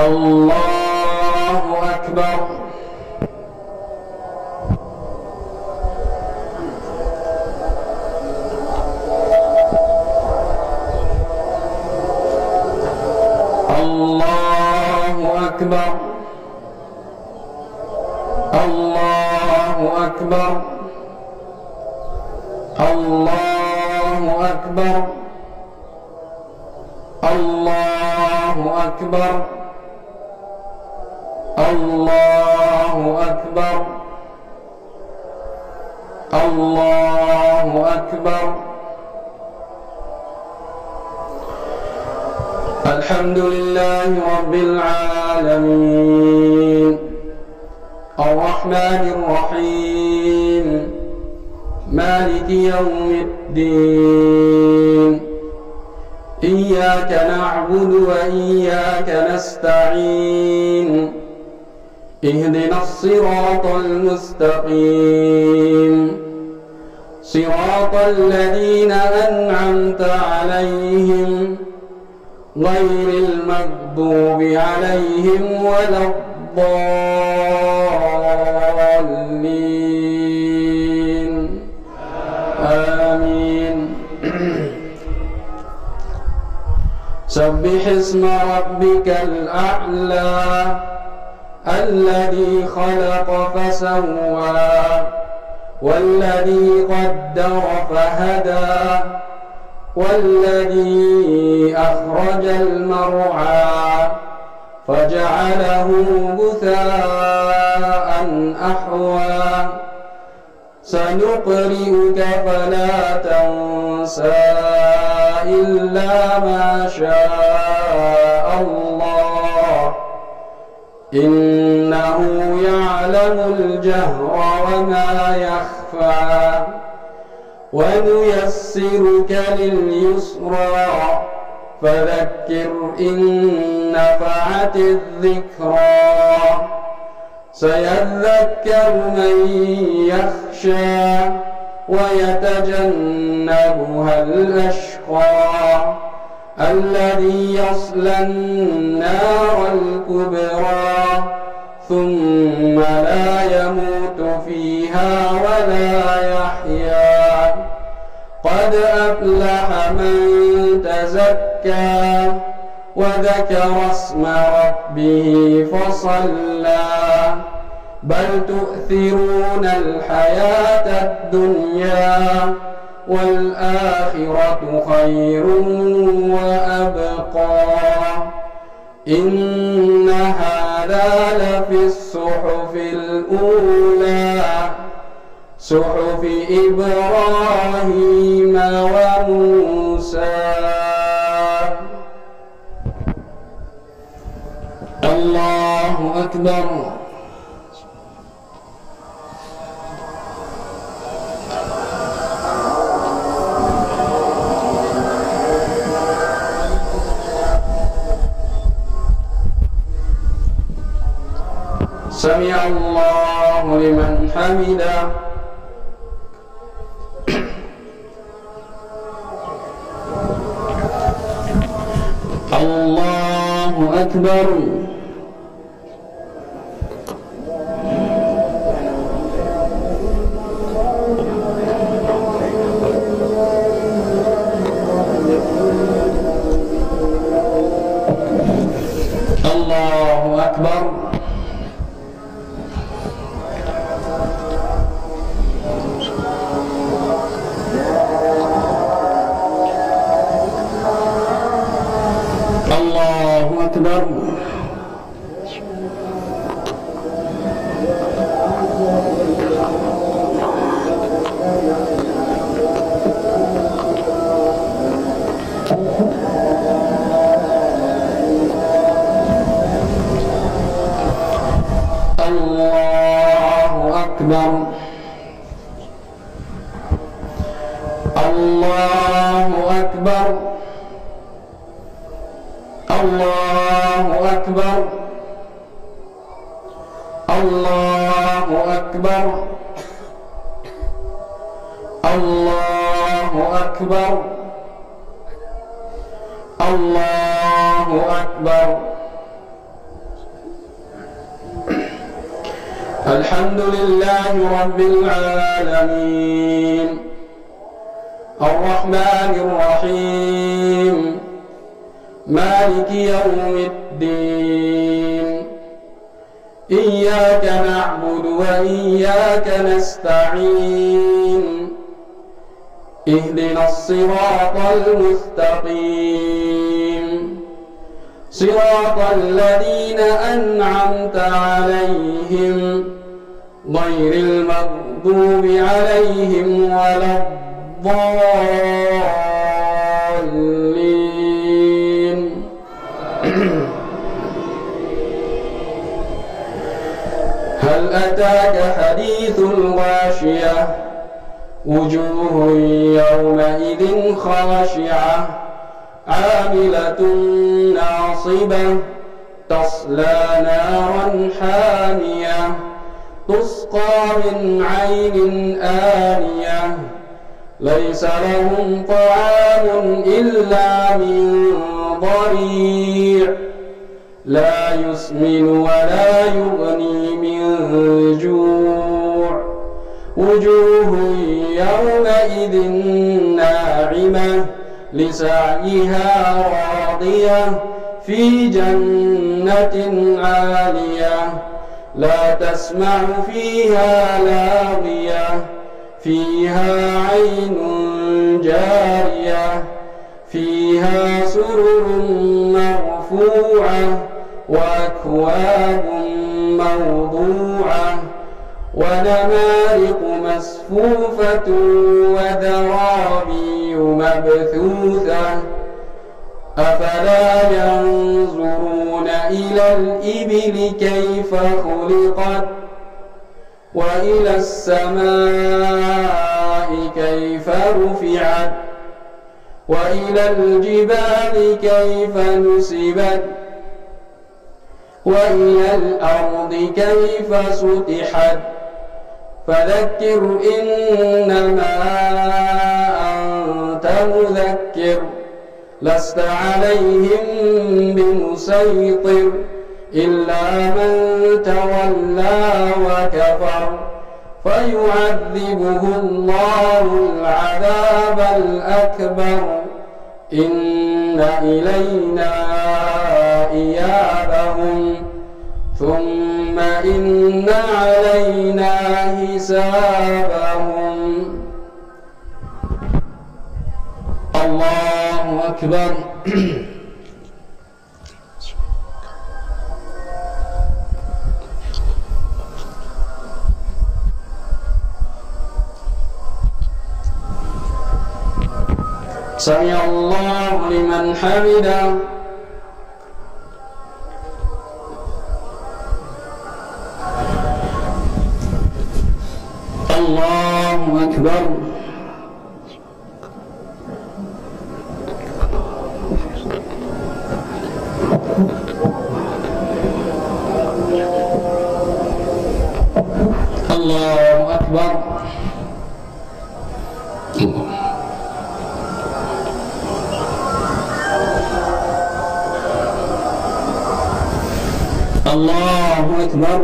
الله أكبر. الله أكبر. الله أكبر. الله أكبر. الله أكبر. الله أكبر. الله أكبر. الحمد لله رب العالمين الرحمن الرحيم مالك يوم الدين إياك نعبد وإياك نستعين اهدنا الصراط المستقيم صراط الذين أنعمت عليهم غير المغضوب عليهم ولا الضالين آمين. سبح اسم ربك الأعلى الذي خلق فسوى والذي قدر فهدى والذي أخرج المرعى فجعله غثاء أحوى سنقرئك فلا تنسى إلا ما شاء الله إنه يعلم الجهر وما يخفى ونيسرك لليسرى فذكر إن نفعت الذكرى سيذكر من يخشى ويتجنبها الأشقى الذي يصلى النار الكبرى ثم لا يموت فيها ولا يحيا قد أفلح من تزكى وذكر اسم ربه فصلى بل تؤثرون الحياة الدنيا والآخرة خير وأبقى إن هذا لفي الصحف الأولى صحف إبراهيم وموسى. الله أكبر. سمع الله لمن حمده. الله أكبر. الله أكبر. الله أكبر. الله أكبر. الله أكبر. الله أكبر. الله أكبر. الله أكبر. الله أكبر. الحمد لله رب العالمين الرحمن الرحيم مالك يوم الدين إياك نعبد وإياك نستعين اهدنا الصراط المستقيم صراط الذين أنعمت عليهم غير المغضوب عليهم ولا الضالين هل أتاك حديث الغاشية وجوه يومئذ خاشعة عاملة ناصبة تصلى نارا حامية تسقى من عين آنية ليس لهم طعام إلا من ضريع لا يسمن ولا يغني من جوع وجوه يومئذ ناعمة لسعيها راضية في جنة عالية لا تسمع فيها لاغية فيها عين جارية فيها سرر مرفوعة وأكواب موضوعة ونمارق مصفوفة وذرابي مبثوثة أفلا ينظرون إلى الإبل كيف خلقت وإلى السماء كيف رفعت وإلى الجبال كيف نصبت وإلى الأرض كيف سطحت فذكر إنما أنت مذكر لست عليهم بمسيطر إلا من تولى وكفر فيعذبه الله العذاب الأكبر إن إلينا إيابهم ثم إن علينا حسابهم الله أكبر سمع الله لمن حمده الله أكبر الله أكبر الله أكبر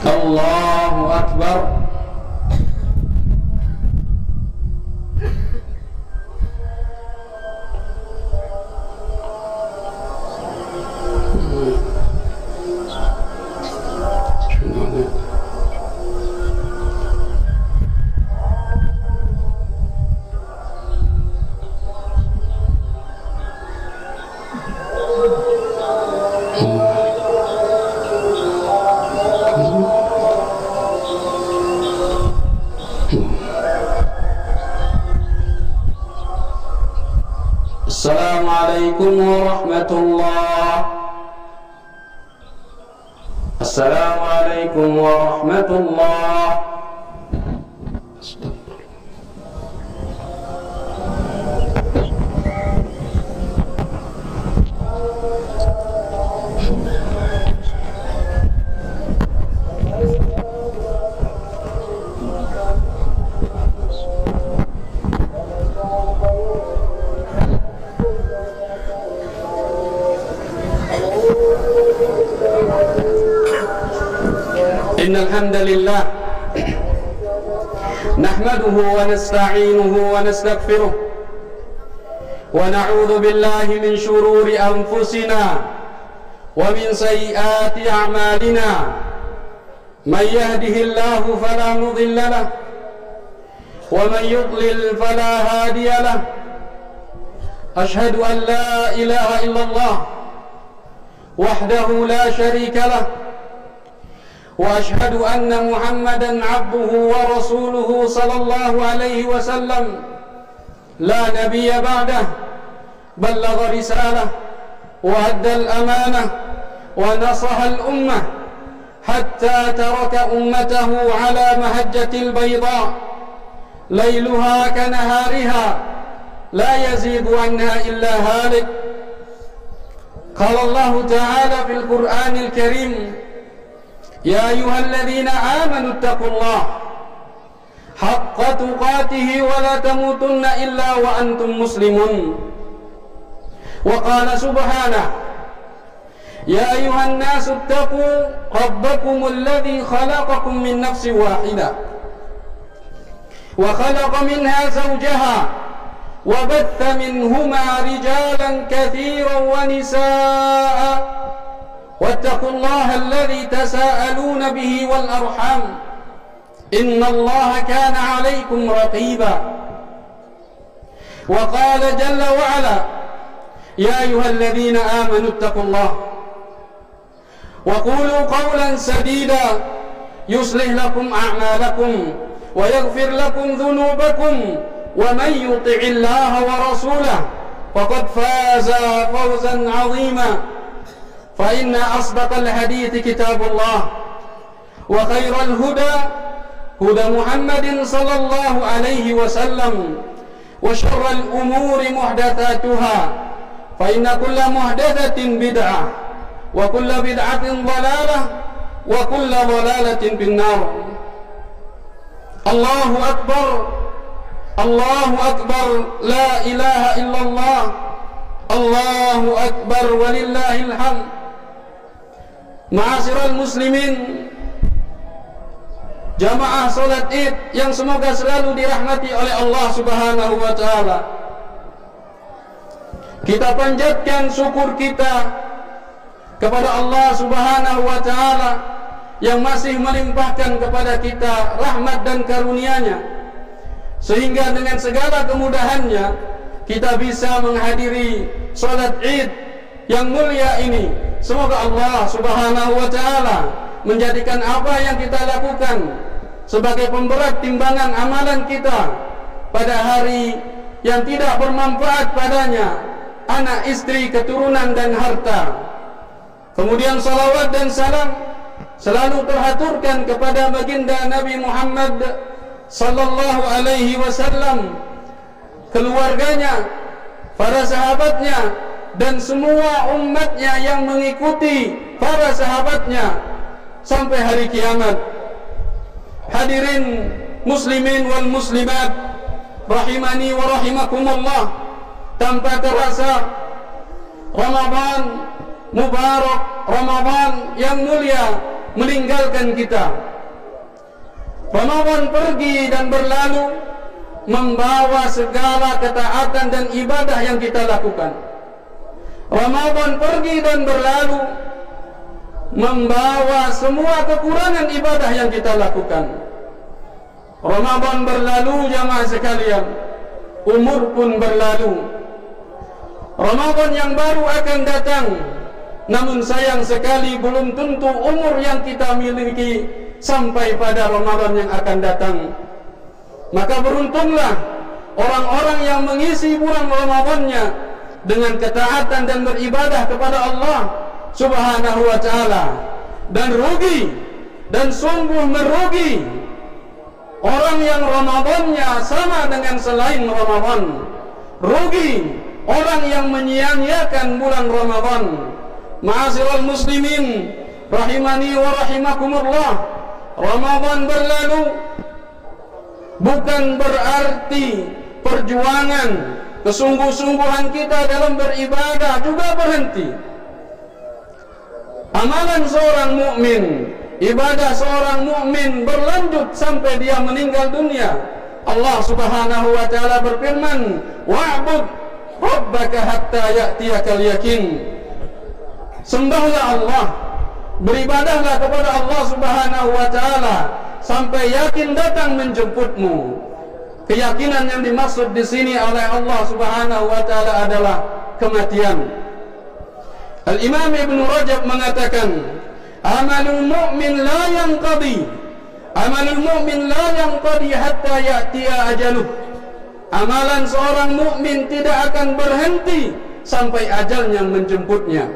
الله أكبر السلام عليكم ورحمة الله. السلام عليكم ورحمة الله. الحمد لله نحمده ونستعينه ونستغفره ونعوذ بالله من شرور أنفسنا ومن سيئات أعمالنا من يهده الله فلا مضل له ومن يضلل فلا هادي له أشهد أن لا إله إلا الله وحده لا شريك له وأشهد أن محمدا عبده ورسوله صلى الله عليه وسلم لا نبي بعده بلغ رسالة وأدى الأمانة ونصح الأمة حتى ترك أمته على مهجة البيضاء ليلها كنهارها لا يزيغ عنها إلا هالك. قال الله تعالى في القرآن الكريم يا أيها الذين آمنوا اتقوا الله حق تقاته ولا تموتن إلا وأنتم مسلمون. وقال سبحانه يا أيها الناس اتقوا ربكم الذي خلقكم من نفس واحدة وخلق منها زوجها وبث منهما رجالا كثيرا ونساء واتقوا الله الذي تساءلون به والأرحام إن الله كان عليكم رقيبا. وقال جل وعلا يا أيها الذين آمنوا اتقوا الله وقولوا قولا سديدا يصلح لكم أعمالكم ويغفر لكم ذنوبكم ومن يطع الله ورسوله فقد فاز فوزا عظيما. فإن أصدق الحديث كتاب الله وخير الهدى هدى محمد صلى الله عليه وسلم وشر الأمور محدثاتها فإن كل محدثة بدعة وكل بدعة ضلالة وكل ضلالة في النار. الله أكبر الله أكبر لا إله إلا الله الله أكبر ولله الحمد. Ma'asyiral muslimin, jamaah salat Id yang semoga selalu dirahmati oleh Allah Subhanahu wa taala. Kita panjatkan syukur kita kepada Allah Subhanahu wa taala yang masih melimpahkan kepada kita rahmat dan karunia-Nya, sehingga dengan segala kemudahannya kita bisa menghadiri salat Id yang mulia ini. Semoga Allah Subhanahu wa taala menjadikan apa yang kita lakukan sebagai pemberat timbangan amalan kita pada hari yang tidak bermanfaat padanya, anak, istri, keturunan dan harta. Kemudian salawat dan salam selalu terhaturkan kepada baginda Nabi Muhammad sallallahu alaihi wasallam, keluarganya, para sahabatnya dan semua umatnya yang mengikuti para sahabatnya sampai hari kiamat. Hadirin muslimin wal muslimat rahimani wa rahimakumullah, tanpa terasa Ramadan Mubarak, Ramadan yang mulia meninggalkan kita. Ramadan pergi dan berlalu membawa segala ketaatan dan ibadah yang kita lakukan. Ramadan pergi dan berlalu membawa semua kekurangan ibadah yang kita lakukan. Ramadan berlalu jamaah sekalian, umur pun berlalu. Ramadan yang baru akan datang, namun sayang sekali belum tentu umur yang kita miliki sampai pada Ramadan yang akan datang. Maka beruntunglah orang-orang yang mengisi bulan Ramadannya dengan ketaatan dan beribadah kepada Allah Subhanahu wa taala. Dan rugi dan sungguh merugi orang yang Ramadannya sama dengan selain Ramadan. Rugi orang yang menyia-nyiakan bulan Ramadan. Ma'asyiral muslimin rahimani wa rahimakumullah, Ramadan berlalu bukan berarti perjuangan, kesungguh-sungguhan kita dalam beribadah juga berhenti. Amalan seorang mukmin ibadah seorang mukmin berlanjut sampai dia meninggal dunia. Allah Subhanahu wa taala berfirman, "Wa'bud rabbaka hatta ya'tiyakal yakin." Sembahlah Allah, beribadahlah kepada Allah Subhanahu wa taala sampai yakin datang menjemputmu. Keyakinan yang dimaksud di sini oleh Allah Subhanahu wa taala adalah kematian. Al-Imam Ibn Rajab mengatakan, "Amalul mu'min la yanqadi. Amalul mu'min la yanqadi hatta ya'tiya ajaluh." Amalan seorang mukmin tidak akan berhenti sampai ajalnya menjemputnya.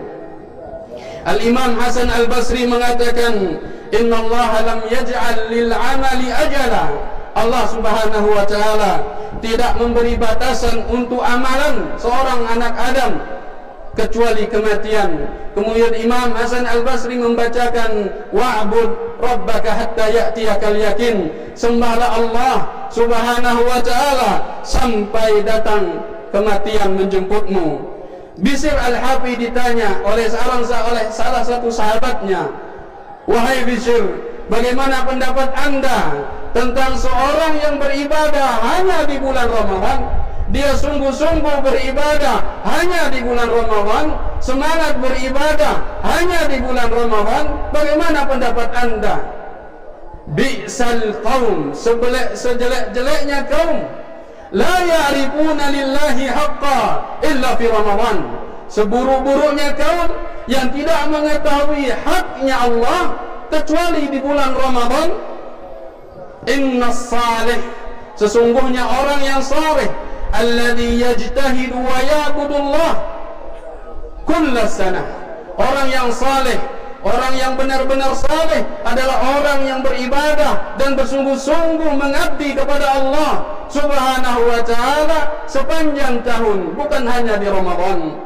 Al-Imam Hasan Al-Basri mengatakan, "Inna Allah lam yaj'al lil 'amali ajala." Allah Subhanahu wa taala tidak memberi batasan untuk amalan seorang anak Adam kecuali kematian. Kemudian Imam Hasan Al-Basri membacakan, "Wa'bud rabbaka hatta ya'tiyakal yakin." Sembahlah Allah Subhanahu wa taala sampai datang kematian menjemputmu. Bishr Al-Hafi ditanya oleh salah satu sahabatnya, "Wahai Bishr, bagaimana pendapat Anda tentang seorang yang beribadah hanya di bulan Ramadan? Dia sungguh-sungguh beribadah hanya di bulan Ramadan, semangat beribadah hanya di bulan Ramadan. Bagaimana pendapat Anda?" Bi'sal qaum, sejelek-jeleknya kaum, la ya'rifuna lillahi haqqa illa fi Ramadan. Seburuk-buruknya kaum yang tidak mengetahui haknya Allah kecuali di bulan Ramadan. Innas salih, sesungguhnya orang yang saleh, alladhi yajtahidu wa ya'budullah kullas sanah. Orang yang saleh, orang yang benar-benar saleh adalah orang yang beribadah dan bersungguh-sungguh mengabdi kepada Allah Subhanahu wa taala sepanjang tahun, bukan hanya di Ramadan.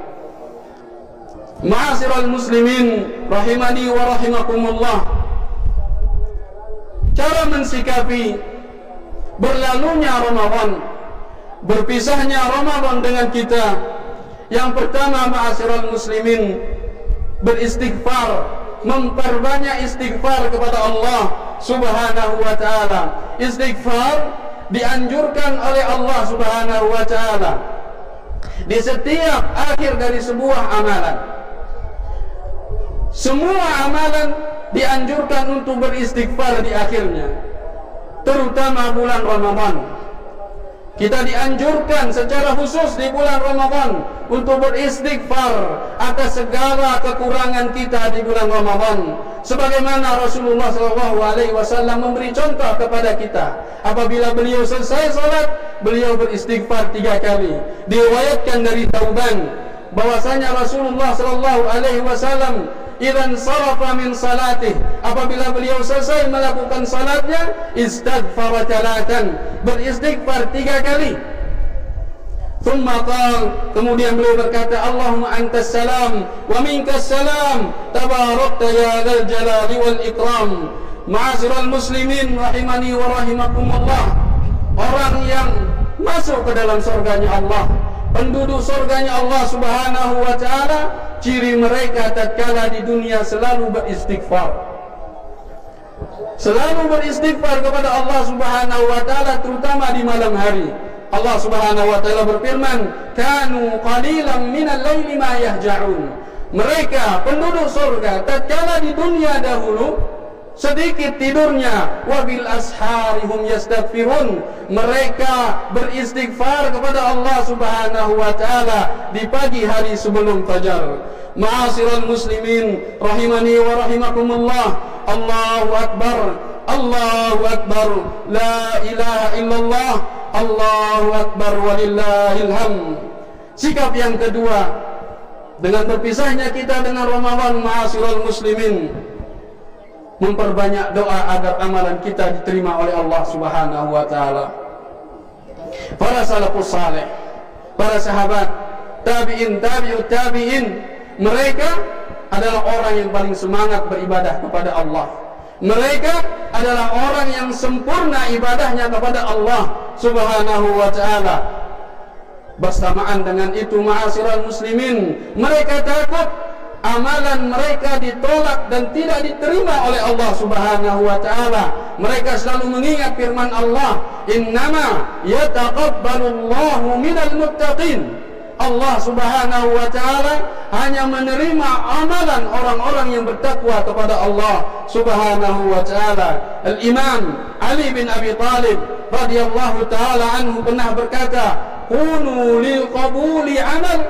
Ma'asyiral muslimin rahimani wa rahimakumullah, cara mensikapi berlalunya Ramadan, berpisahnya Ramadan dengan kita. Yang pertama, ma'asyiral muslimin, beristighfar, memperbanyak istighfar kepada Allah Subhanahu wa taala. Istighfar dianjurkan oleh Allah Subhanahu wa taala di setiap akhir dari sebuah amalan. Semua amalan dianjurkan untuk beristighfar di akhirnya, terutama bulan Ramadan. Kita dianjurkan secara khusus di bulan Ramadan untuk beristighfar atas segala kekurangan kita di bulan Ramadan. Sebagaimana Rasulullah SAW memberi contoh kepada kita, apabila beliau selesai salat, beliau beristighfar 3 kali. Diriwayatkan dari Tauban bahwasanya Rasulullah SAW idan sarafa min salatih, apabila beliau selesai melakukan salatnya, istaghfara 3, beristighfar 3 kali. Thumma qala, kemudian beliau berkata, Allahumma antas salam wa minkas salam, tabarakta ya dzal jalali wal ikram. Ma'asyiral muslimin rahimani wa rahimakumullah, orang yang masuk ke dalam surganya Allah, penduduk surganya Allah Subhanahu wa taala, ciri mereka tatkala di dunia selalu beristighfar. Selalu beristighfar kepada Allah Subhanahu wa taala, terutama di malam hari. Allah Subhanahu wa taala berfirman, "Kanu qalilan minal laili ma yahja'un." Mereka penduduk surga tatkala di dunia dahulu sedikit tidurnya, wabil asharihum yastaghfirun. Mereka beristighfar kepada Allah Subhanahu wa taala di pagi hari sebelum fajar. Ma'asyiral muslimin rahimani wa rahimakumullah, Allahu akbar, Allahu akbar, la ilaha illallah, Allahu akbar walillahil hamd. Sikap yang kedua, dengan berpisahnya kita dengan Ramadan, ma'asyiral muslimin, memperbanyak doa agar amalan kita diterima oleh Allah Subhanahu wa taala. Para salafus saleh, para sahabat, tabi'in, tabi'ut tabi'in, mereka adalah orang yang paling semangat beribadah kepada Allah. Mereka adalah orang yang sempurna ibadahnya kepada Allah Subhanahu wa taala. Bersamaan dengan itu, ma'asyiral muslimin, mereka takut amalan mereka ditolak dan tidak diterima oleh Allah Subhanahu wa taala. Mereka selalu mengingat firman Allah, "Innama yataqabbalullahu minal muttaqin." Allah Subhanahu wa taala hanya menerima amalan orang-orang yang bertakwa kepada Allah Subhanahu wa taala. Al-Imam Ali bin Abi Thalib radhiyallahu taala anhu pernah berkata, "Kunu lil qabuli amal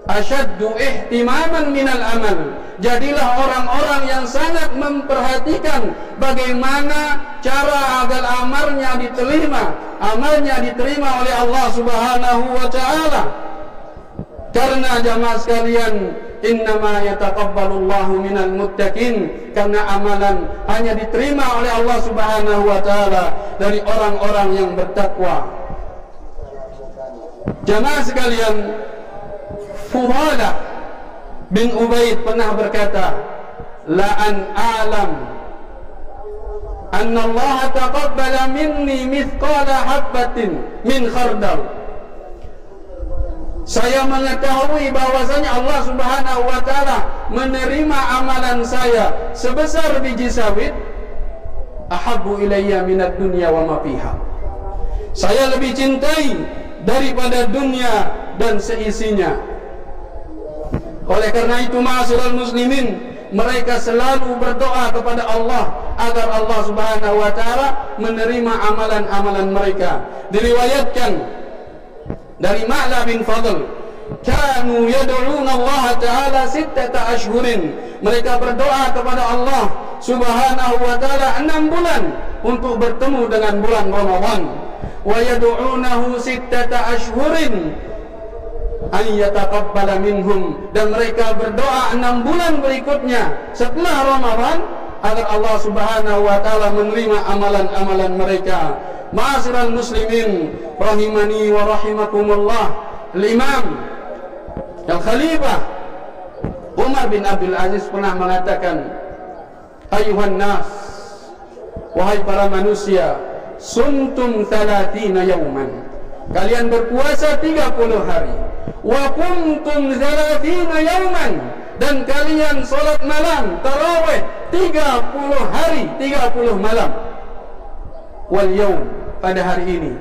asyaddu ihtimaman minal amal." Jadilah orang-orang yang sangat memperhatikan bagaimana cara agar amalnya diterima oleh Allah Subhanahu wa taala. Karena jamaah sekalian, innama yataqabbalullahu minal muttaqin, karena amalan hanya diterima oleh Allah Subhanahu wa taala dari orang-orang yang bertakwa. Jamaah sekalian, Fudalah bin Ubaid pernah berkata, "La an a'lam anna Allah taqabbala minni mithqala habbatin min khardal." Saya mengetahui bahwasanya Allah Subhanahu wa taala menerima amalan saya sebesar biji sawit. Ahabbu ilayya minad dunya wa ma fiha. Saya lebih cintai daripada dunia dan seisinya. Oleh karena itu, ma'asyiral muslimin, mereka selalu berdoa kepada Allah agar Allah Subhanahu wa taala menerima amalan-amalan mereka. Diriwayatkan dari Ma'la bin Fadl, kanu yad'una Allah taala sittata ashhurin. Mereka berdoa kepada Allah Subhanahu wa taala 6 bulan untuk bertemu dengan bulan Ramadan. Wa yad'unahu sittata ashhurin an yataqabbala minhum, dan mereka berdoa 6 bulan berikutnya setelah Ramadan agar Allah Subhanahu wa taala menerima amalan-amalan mereka. Ma'asyiral muslimin rahimani wa rahimakumullah, Al-Imam Al-Khalifah Umar bin Abdul Aziz pernah mengatakan, "Ayuhan nas, wahai para manusia, suntum 30 yauman, kalian berpuasa 30 hari. Wa kuntum 30 yauman, dan kalian salat malam tarawih 30 hari 30 malam. Wal yaum, pada hari ini,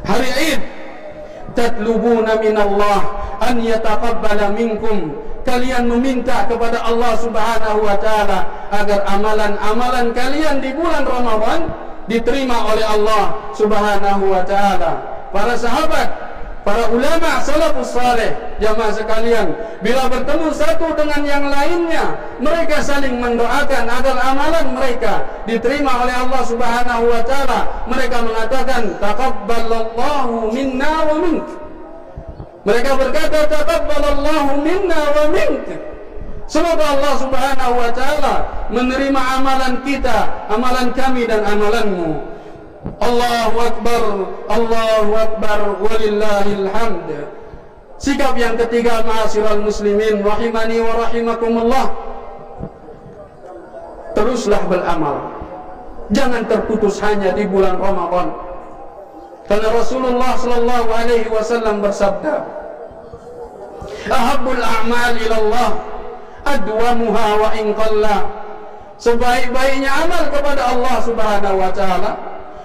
hari Id, tatlubuna minallah an yataqabbala minkum, kalian meminta kepada Allah Subhanahu wa taala agar amalan-amalan kalian di bulan Ramadan diterima oleh Allah Subhanahu wa taala." Para sahabat, para ulama salafus saleh, jamaah sekalian, bila bertemu satu dengan yang lainnya, mereka saling mendoakan agar amalan mereka diterima oleh Allah Subhanahu wa taala. Mereka mengatakan, "Taqabbalallahu minna wa mink." Mereka berkata, "Taqabbalallahu minna wa mink." Semoga Allah Subhanahu wa taala menerima amalan kita, amalan kami dan amalanmu. Allahu Akbar, Allahu Akbar, walillahil hamd. Sikap yang ketiga, ma'asyiral muslimin rahimani wa rahimakumullah, teruslah beramal, jangan terputus hanya di bulan Ramadan. Karena Rasulullah sallallahu alaihi wasallam bersabda, "Ahabbul a'mal ila Allah adwamuha wa in qalla." Sebaik-baiknya amal kepada Allah Subhanahu wa taala,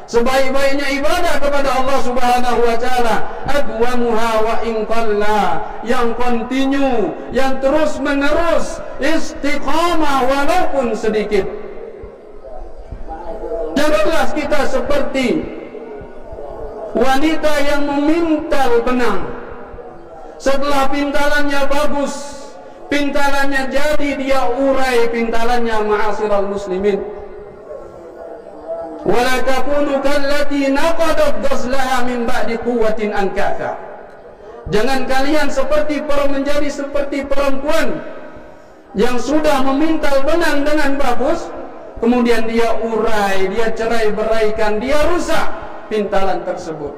sebaik-baiknya ibadah kepada Allah Subhanahu wa taala, adwamuha wa in qalla, yang kontinu, yang terus menerus, istiqamah walaupun sedikit. Janganlah kita seperti wanita yang memintal benang. Setelah pintalannya bagus, pintalannya jadi, dia urai pintalannya, ma'asyiral muslimin. Wala takunu kallati naqadat ghazlaha min ba'di quwwatin ankatha. Jangan kalian menjadi seperti perempuan yang sudah memintal benang dengan bagus, kemudian dia urai, dia cerai-beraikan, dia rusak pintalan tersebut.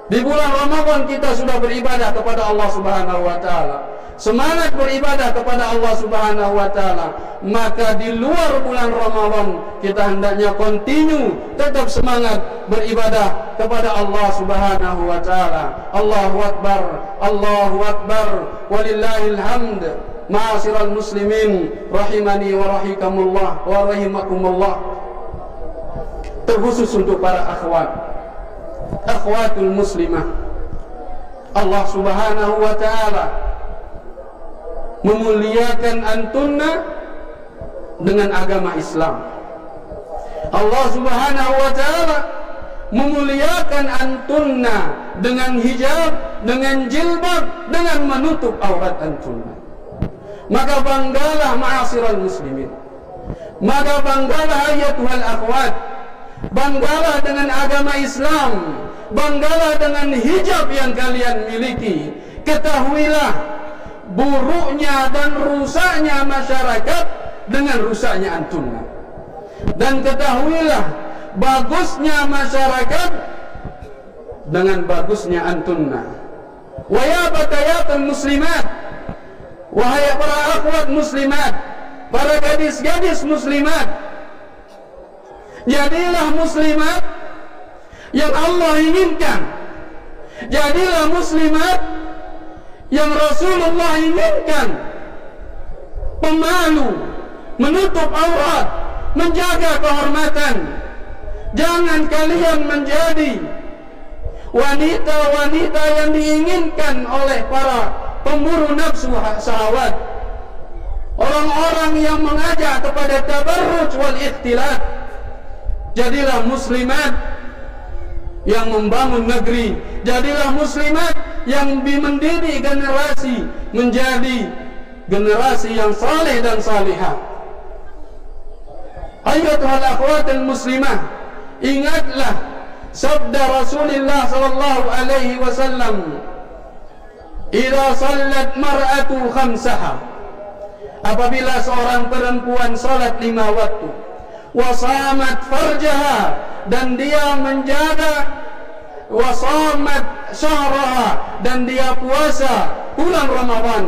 Di bulan Ramadan kita sudah beribadah kepada Allah Subhanahu wa taala, semangat beribadah kepada Allah Subhanahu wa taala, maka di luar bulan Ramadan kita hendaknya kontinu tetap semangat beribadah kepada Allah Subhanahu wa taala. Allahu Akbar, Allahu Akbar, walillahil hamd. Ma'asyiral muslimin rahimani wa rahimakumullah wa rahimakumullah. Terkhusus untuk para akhwatul muslimah, Allah Subhanahu wa ta'ala memuliakan antunna dengan agama Islam. Allah Subhanahu wa ta'ala memuliakan antunna dengan hijab, dengan jilbab, dengan menutup aurat antunna. Maka banggalah ma'asyiral muslimin, maka banggalah ayatuhal akhwat, banggalah dengan agama Islam, banggalah dengan hijab yang kalian miliki. Ketahuilah buruknya dan rusaknya masyarakat dengan rusaknya antunna, dan ketahuilah bagusnya masyarakat dengan bagusnya antunna. Wa ya batayatul muslimat, wahai para akhwat muslimat, para gadis-gadis muslimat, jadilah muslimat yang Allah inginkan. Jadilah muslimat yang Rasulullah inginkan. Pemalu, menutup aurat, menjaga kehormatan. Jangan kalian menjadi wanita-wanita yang diinginkan oleh para pemburu nafsu syahwat, orang-orang yang mengajak kepada tabarruj wal ikhtilat. Jadilah muslimat yang membangun negeri. Jadilah muslimat yang mendidik generasi menjadi generasi yang saleh dan salihah. Ayyatuhal akhwatul muslimah, ingatlah sabda Rasulullah sallallahu alaihi wasallam, "Idza sallat mar'atu khamsaha." Apabila seorang perempuan salat 5 waktu, wa shamat farjaha, dan dia menjaga, wa shamat syahraha, dan dia puasa bulan Ramadan,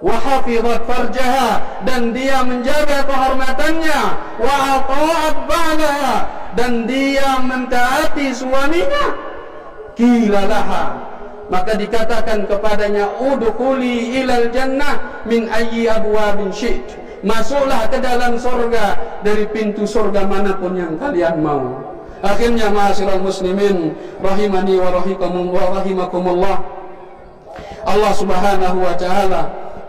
wa hafizat farjaha, dan dia menjaga kehormatannya, wa ata'at ba'daha, dan dia mentaati suaminya, qila laha, maka dikatakan kepadanya, udkhuli ilal jannah min ayyi abwabin syi'ti, masuklah ke dalam surga dari pintu surga manapun yang kalian mau. Akhirnya ma'asyiral muslimin rahimani wa rahimakumullah, Allah Subhanahu wa ta'ala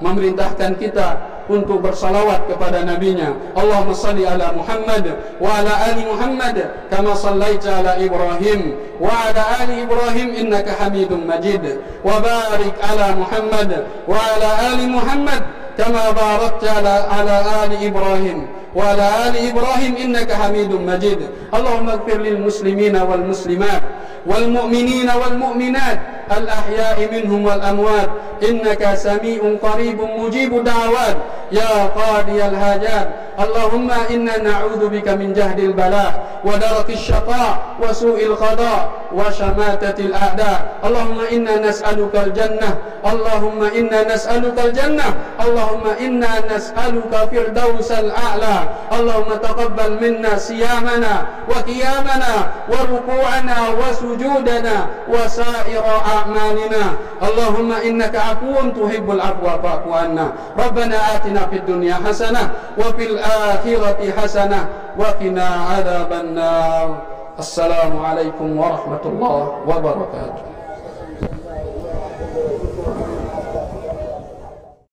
memerintahkan kita untuk bersalawat kepada nabinya. Allahumma salli ala Muhammad wa ala ali Muhammad kama sallaita ala Ibrahim wa ala ali Ibrahim innaka Hamidum Majid, wa barik ala Muhammad wa ala ali Muhammad kama barakta ala ali Ibrahim wa ala ali Ibrahim innaka Hamidum Majid. Allahumma ighfir lil muslimina wal muslimat wal mu'minina wal mu'minat al-ahya'i minhum wal amwat innaka sami'un qaribun mujibud da'awat ya qadiyal hajat. Allahumma inna na'udzu bika min jahdil bala wa darakis syaqa wa su'il qada wa syamatatil a'da. Allahumma inna nas'alukal jannah, Allahumma inna nas'alukal jannah, Allahumma inna nas'aluka firdausal a'la. Allahumma taqabbal minna siyamana wa qiyamana wa ruku'ana wa sujudana wa sa'ira a'malina. Allahumma innaka afuwun tuhibbul afwa fa'fu anna. Rabbana atina fid dunya hasanah wa fil akhirati hasanah wa qina adzaban nar. Assalamu alaikum warahmatullahi wabarakatuh.